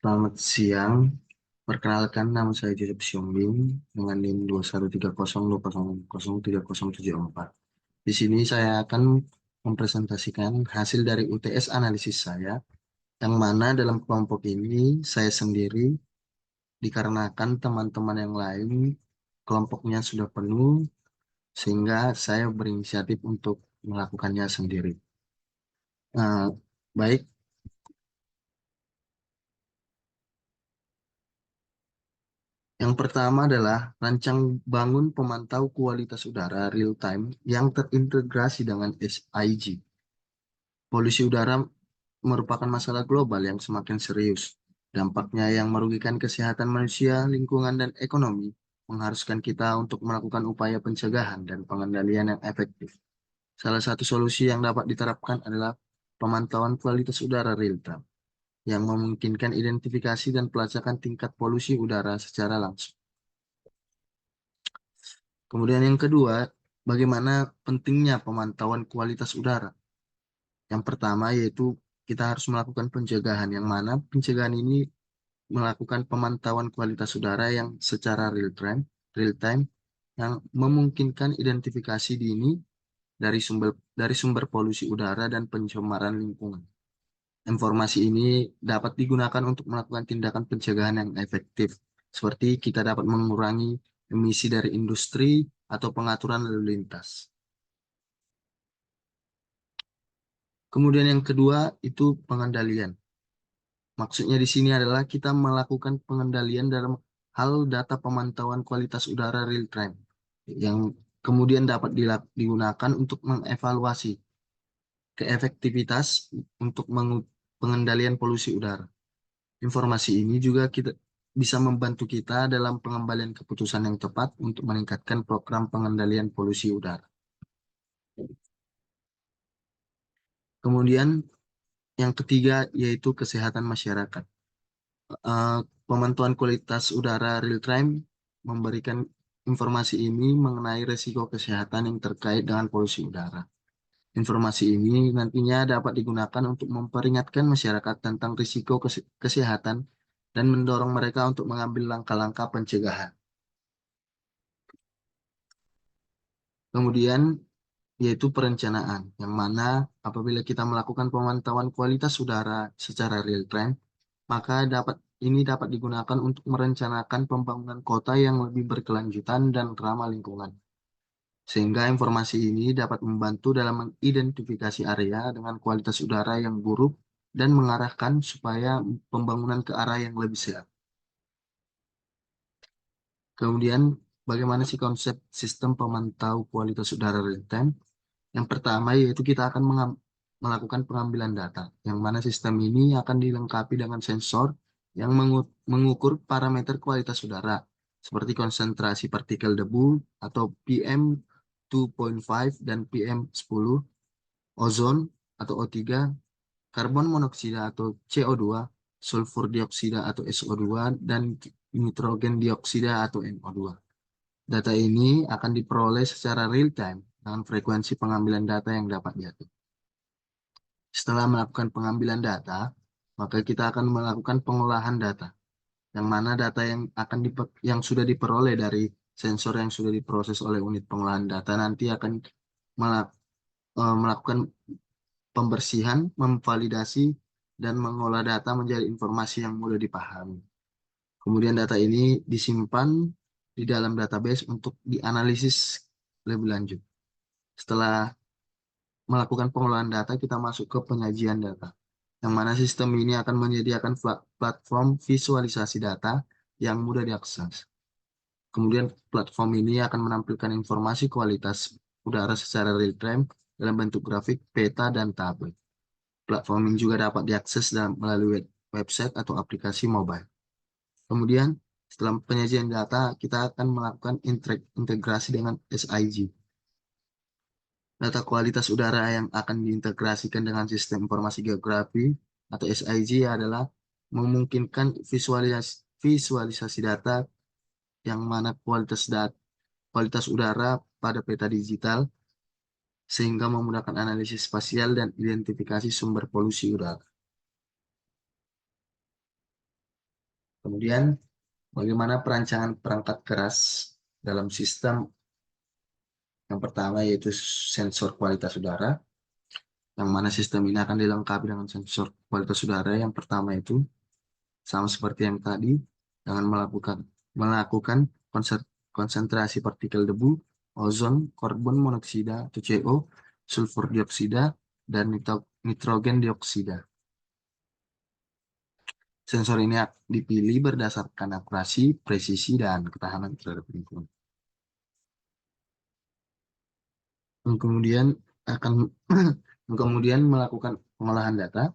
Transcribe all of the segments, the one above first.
Selamat siang, perkenalkan nama saya Joseph Siongbing dengan NIM 21302003074. Di sini saya akan mempresentasikan hasil dari UTS analisis saya, yang mana dalam kelompok ini saya sendiri dikarenakan teman-teman yang lain kelompoknya sudah penuh, sehingga saya berinisiatif untuk melakukannya sendiri. Nah, baik. Yang pertama adalah rancang bangun pemantau kualitas udara real time yang terintegrasi dengan SIG. Polusi udara merupakan masalah global yang semakin serius. Dampaknya yang merugikan kesehatan manusia, lingkungan, dan ekonomi mengharuskan kita untuk melakukan upaya pencegahan dan pengendalian yang efektif. Salah satu solusi yang dapat diterapkan adalah pemantauan kualitas udara real time yang memungkinkan identifikasi dan pelacakan tingkat polusi udara secara langsung. Kemudian yang kedua, bagaimana pentingnya pemantauan kualitas udara. Yang pertama yaitu kita harus melakukan pencegahan, yang mana pencegahan ini melakukan pemantauan kualitas udara yang secara real time yang memungkinkan identifikasi dini dari sumber polusi udara dan pencemaran lingkungan. Informasi ini dapat digunakan untuk melakukan tindakan pencegahan yang efektif, seperti kita dapat mengurangi emisi dari industri atau pengaturan lalu lintas. Kemudian yang kedua itu pengendalian. Maksudnya di sini adalah kita melakukan pengendalian dalam hal data pemantauan kualitas udara real time yang kemudian dapat digunakan untuk mengevaluasi keefektivitas untuk pengendalian polusi udara. Informasi ini juga kita bisa membantu kita dalam pengembalian keputusan yang tepat untuk meningkatkan program pengendalian polusi udara. Kemudian yang ketiga yaitu kesehatan masyarakat. eh, Pemantauan kualitas udara real time memberikan informasi ini mengenai risiko kesehatan yang terkait dengan polusi udara. Informasi ini nantinya dapat digunakan untuk memperingatkan masyarakat tentang risiko kesehatan dan mendorong mereka untuk mengambil langkah-langkah pencegahan. Kemudian yaitu perencanaan, yang mana apabila kita melakukan pemantauan kualitas udara secara real time, maka ini dapat digunakan untuk merencanakan pembangunan kota yang lebih berkelanjutan dan ramah lingkungan. Sehingga informasi ini dapat membantu dalam mengidentifikasi area dengan kualitas udara yang buruk dan mengarahkan supaya pembangunan ke arah yang lebih sehat. Kemudian, bagaimana sih konsep sistem pemantau kualitas udara real time? Yang pertama yaitu kita akan melakukan pengambilan data, yang mana sistem ini akan dilengkapi dengan sensor yang mengukur parameter kualitas udara, seperti konsentrasi partikel debu atau PM2.5 dan PM10, ozon atau O3, karbon monoksida atau CO2, sulfur dioksida atau SO2, dan nitrogen dioksida atau NO2. Data ini akan diperoleh secara real time dengan frekuensi pengambilan data yang dapat diatur. Setelah melakukan pengambilan data, maka kita akan melakukan pengolahan data, yang mana data yang sudah diperoleh dari sensor yang sudah diproses oleh unit pengolahan data nanti akan melakukan pembersihan, memvalidasi, dan mengolah data menjadi informasi yang mudah dipahami. Kemudian data ini disimpan di dalam database untuk dianalisis lebih lanjut. Setelah melakukan pengolahan data, kita masuk ke penyajian data, yang mana sistem ini akan menyediakan platform visualisasi data yang mudah diakses. Kemudian platform ini akan menampilkan informasi kualitas udara secara real time dalam bentuk grafik, peta, dan tabel. Platform ini juga dapat diakses melalui website atau aplikasi mobile. Kemudian setelah penyajian data, kita akan melakukan integrasi dengan SIG. Data kualitas udara yang akan diintegrasikan dengan sistem informasi geografi atau SIG adalah memungkinkan visualisasi data yang mana kualitas udara pada peta digital sehingga memudahkan analisis spasial dan identifikasi sumber polusi udara. Kemudian bagaimana perancangan perangkat keras dalam sistem. Yang pertama yaitu sensor kualitas udara, yang mana sistem ini akan dilengkapi dengan sensor kualitas udara. Yang pertama itu sama seperti yang tadi, dengan melakukan konsentrasi partikel debu, ozon, karbon monoksida atau CO, sulfur dioksida, dan nitrogen dioksida. Sensor ini dipilih berdasarkan akurasi, presisi, dan ketahanan terhadap lingkungan. Kemudian akan kemudian melakukan pengolahan data,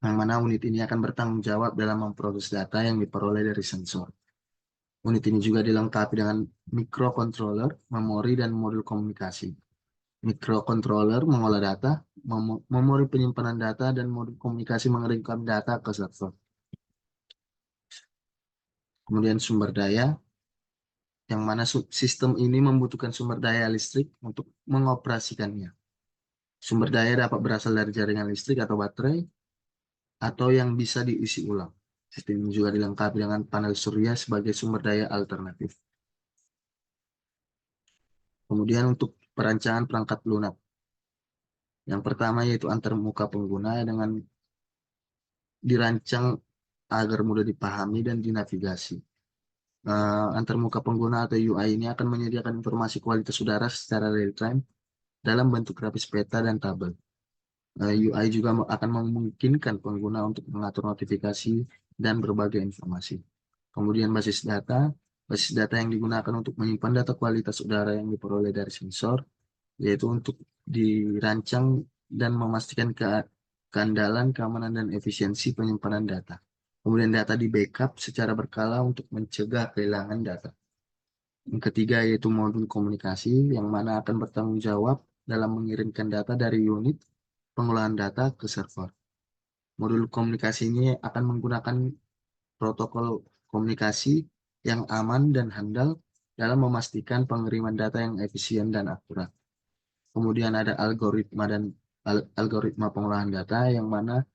yang mana unit ini akan bertanggung jawab dalam memproses data yang diperoleh dari sensor. Unit ini juga dilengkapi dengan microcontroller, memori, dan modul komunikasi. Microcontroller mengolah data, memori penyimpanan data, dan modul komunikasi mengirimkan data ke server. Kemudian sumber daya, yang mana sistem ini membutuhkan sumber daya listrik untuk mengoperasikannya. Sumber daya dapat berasal dari jaringan listrik atau baterai, atau yang bisa diisi ulang. Sistem ini juga dilengkapi dengan panel surya sebagai sumber daya alternatif. Kemudian untuk perancangan perangkat lunak. Yang pertama yaitu antarmuka pengguna dengan dirancang agar mudah dipahami dan dinavigasi. Antarmuka pengguna atau UI ini akan menyediakan informasi kualitas udara secara real time dalam bentuk grafis peta dan tabel. UI juga akan memungkinkan pengguna untuk mengatur notifikasi dan berbagai informasi. Kemudian basis data yang digunakan untuk menyimpan data kualitas udara yang diperoleh dari sensor, yaitu untuk dirancang dan memastikan keandalan, keamanan, dan efisiensi penyimpanan data. Kemudian data di backup secara berkala untuk mencegah kehilangan data. Yang ketiga yaitu modul komunikasi, yang mana akan bertanggung jawab dalam mengirimkan data dari unit pengolahan data ke server. Modul komunikasi ini akan menggunakan protokol komunikasi yang aman dan handal dalam memastikan pengiriman data yang efisien dan akurat. Kemudian ada algoritma pengolahan data, yang mana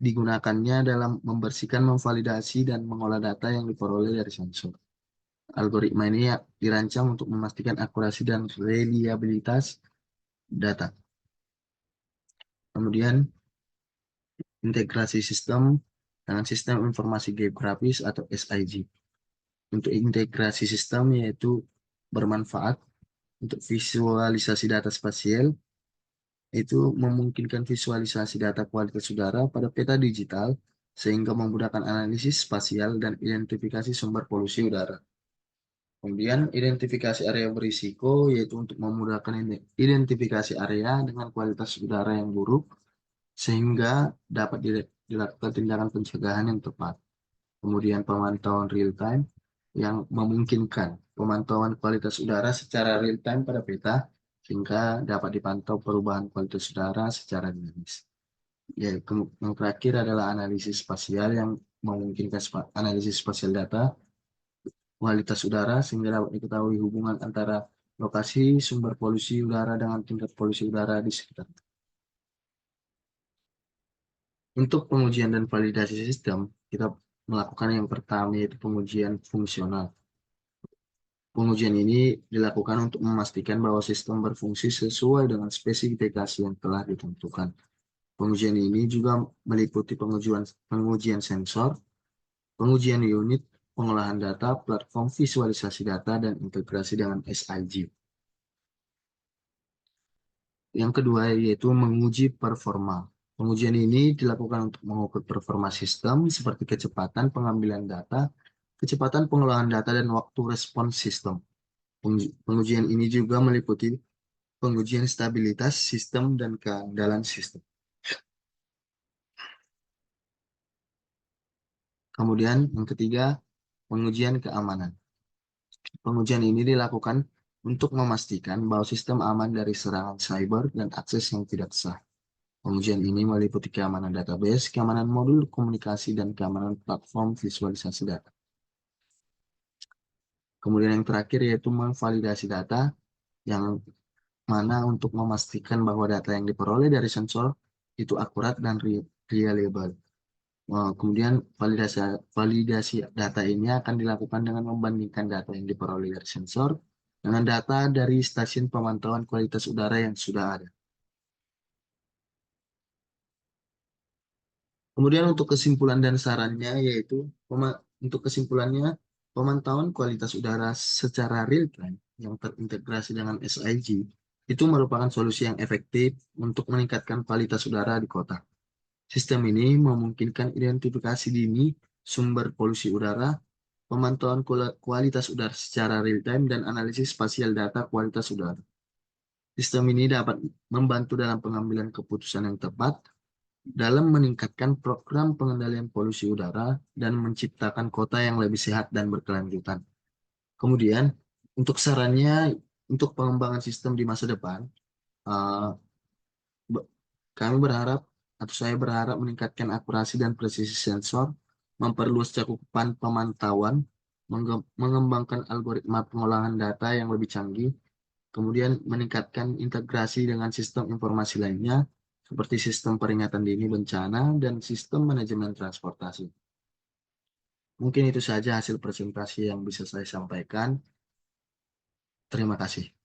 digunakannya dalam membersihkan, memvalidasi, dan mengolah data yang diperoleh dari sensor. Algoritma ini dirancang untuk memastikan akurasi dan reliabilitas data. Kemudian integrasi sistem dengan sistem informasi geografis atau SIG. Untuk integrasi sistem yaitu bermanfaat untuk visualisasi data spasial, itu memungkinkan visualisasi data kualitas udara pada peta digital sehingga memudahkan analisis spasial dan identifikasi sumber polusi udara. Kemudian identifikasi area berisiko, yaitu untuk memudahkan identifikasi area dengan kualitas udara yang buruk sehingga dapat dilakukan tindakan pencegahan yang tepat. Kemudian pemantauan real time, yang memungkinkan pemantauan kualitas udara secara real time pada peta sehingga dapat dipantau perubahan kualitas udara secara dinamis. Ya, yang terakhir adalah analisis spasial, yang memungkinkan analisis spasial data kualitas udara sehingga dapat diketahui hubungan antara lokasi sumber polusi udara dengan tingkat polusi udara di sekitar. Untuk pengujian dan validasi sistem, kita melakukan yang pertama yaitu pengujian fungsional. Pengujian ini dilakukan untuk memastikan bahwa sistem berfungsi sesuai dengan spesifikasi yang telah ditentukan. Pengujian ini juga meliputi pengujian sensor, pengujian unit, pengolahan data, platform visualisasi data, dan integrasi dengan SIG. Yang kedua yaitu menguji performa. Pengujian ini dilakukan untuk mengukur performa sistem seperti kecepatan pengambilan data, kecepatan pengolahan data, dan waktu respons sistem. Pengujian ini juga meliputi pengujian stabilitas sistem dan keandalan sistem. Kemudian yang ketiga, pengujian keamanan. Pengujian ini dilakukan untuk memastikan bahwa sistem aman dari serangan cyber dan akses yang tidak sah. Pengujian ini meliputi keamanan database, keamanan modul komunikasi, dan keamanan platform visualisasi data. Kemudian yang terakhir yaitu memvalidasi data, yang mana untuk memastikan bahwa data yang diperoleh dari sensor itu akurat dan reliable. Kemudian validasi data ini akan dilakukan dengan membandingkan data yang diperoleh dari sensor dengan data dari stasiun pemantauan kualitas udara yang sudah ada. Kemudian untuk kesimpulan dan sarannya yaitu untuk kesimpulannya pemantauan kualitas udara secara real time yang terintegrasi dengan SIG itu merupakan solusi yang efektif untuk meningkatkan kualitas udara di kota. Sistem ini memungkinkan identifikasi dini sumber polusi udara, pemantauan kualitas udara secara real time, dan analisis spasial data kualitas udara. Sistem ini dapat membantu dalam pengambilan keputusan yang tepat, dalam meningkatkan program pengendalian polusi udara, dan menciptakan kota yang lebih sehat dan berkelanjutan. Kemudian, untuk sarannya, untuk pengembangan sistem di masa depan, eh, kami berharap, atau saya berharap meningkatkan akurasi dan presisi sensor, memperluas cakupan pemantauan, mengembangkan algoritma pengolahan data yang lebih canggih, kemudian meningkatkan integrasi dengan sistem informasi lainnya, seperti sistem peringatan dini bencana dan sistem manajemen transportasi. Mungkin itu saja hasil presentasi yang bisa saya sampaikan. Terima kasih.